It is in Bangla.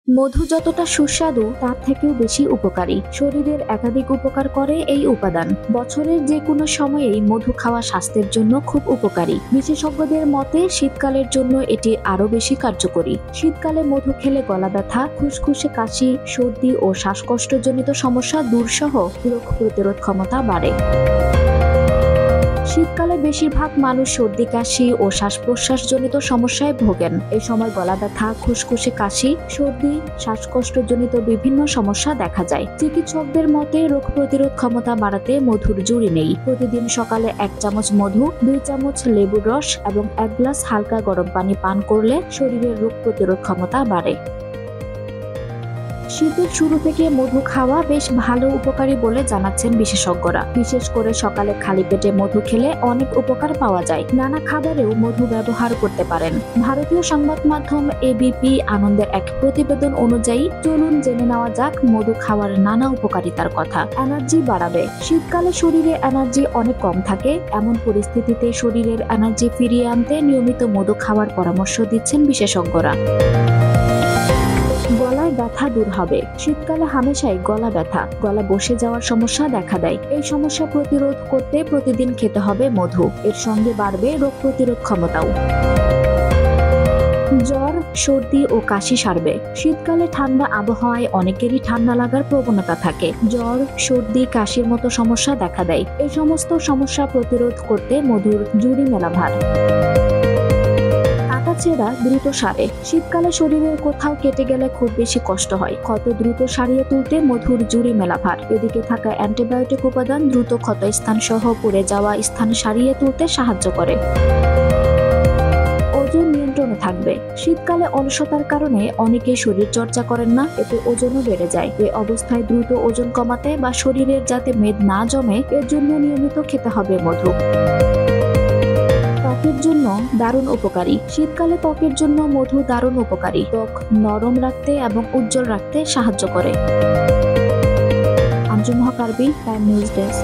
মধু যতটা সুস্বাদু তার থেকেও বেশি উপকারী। শরীরের একাধিক উপকার করে এই উপাদান। বছরের যে কোনো সময়েই মধু খাওয়া স্বাস্থ্যের জন্য খুব উপকারী। বিশেষজ্ঞদের মতে শীতকালের জন্য এটি আরো বেশি কার্যকরী। শীতকালে মধু খেলে গলা ব্যথা, খুসখুসে কাশি, সর্দি ও শ্বাসকষ্টজনিত সমস্যা দূরসহ রোগ প্রতিরোধ ক্ষমতা বাড়ে। শীতকালে বেশিরভাগ মানুষ সর্দি কাশি ও শ্বাস প্রশ্বাসজনিত সমস্যায় ভোগেন। এই সময় গলা ব্যথা, খুসখুসে কাশি, সর্দি, শ্বাসকষ্টজনিত বিভিন্ন সমস্যা দেখা যায়। চিকিৎসকদের মতে রোগ প্রতিরোধ ক্ষমতা বাড়াতে মধুর জুড়ি নেই। প্রতিদিন সকালে 1 চামচ মধু, 2 চামচ লেবুর রস এবং 1 গ্লাস হালকা গরম পানি পান করলে শরীরের রোগ প্রতিরোধ ক্ষমতা বাড়ে। শীতের শুরু থেকে মধু খাওয়া বেশ ভালো উপকারী বলে জানাচ্ছেন বিশেষজ্ঞরা। বিশেষ করে সকালে খালি পেটে মধু খেলে অনেক উপকার পাওয়া যায়। নানা খাবারেও মধু ব্যবহার করতে পারেন। ভারতীয় সংবাদ মাধ্যম এবিপি আনন্দের এক প্রতিবেদন অনুযায়ী চলুন জেনে নেওয়া যাক মধু খাওয়ার নানা উপকারিতার কথা। এনার্জি বাড়াবে। শীতকালে শরীরে এনার্জি অনেক কম থাকে। এমন পরিস্থিতিতে শরীরের এনার্জি ফিরিয়ে আনতে নিয়মিত মধু খাওয়ার পরামর্শ দিচ্ছেন বিশেষজ্ঞরা। গলায় ব্যথা দূর হবে। শীতকালে হামেশাই গলা ব্যথা, গলা বসে যাওয়ার সমস্যা দেখা দেয়। এই সমস্যা প্রতিরোধ করতে প্রতিদিন খেতে হবে মধু। এর সঙ্গে বাড়বে রোগ প্রতিরোধ ক্ষমতাও। জ্বর, সর্দি ও কাশি সারবে। শীতকালে ঠান্ডা আবহাওয়ায় অনেকেরই ঠান্ডা লাগার প্রবণতা থাকে। জ্বর, সর্দি, কাশির মতো সমস্যা দেখা দেয়। এই সমস্ত সমস্যা প্রতিরোধ করতে মধুর জুড়ি মেলা ভার। কাটাছেঁড়া দ্রুত সারে। শীতকালে শরীরের কোথাও কেটে গেলে খুব বেশি কষ্ট হয়। ক্ষত দ্রুত সারিয়ে তুলতে মধুর জুড়ি মেলা ভার। এদিকে থাকা অ্যান্টিবায়োটিক উপাদান দ্রুত ক্ষত স্থান সহ পুড়ে যাওয়া স্থান সারিয়ে তুলতে সাহায্য করে। ওজন নিয়ন্ত্রণে থাকবে। শীতকালে অলসতার কারণে অনেকেই শরীর চর্চা করেন না, এতে ওজনও বেড়ে যায়। এই অবস্থায় দ্রুত ওজন কমাতে বা শরীরের যাতে মেদ না জমে এর জন্য নিয়মিত খেতে হবে মধু। ত্বকের জন্য দারুণ উপকারী। শীতকালে ত্বকের জন্য মধু দারুণ উপকারী। ত্বক নরম রাখতে এবং উজ্জ্বল রাখতে সাহায্য করে। আঞ্জুম হক আরবি, টাইম নিউজ ডেস্ক।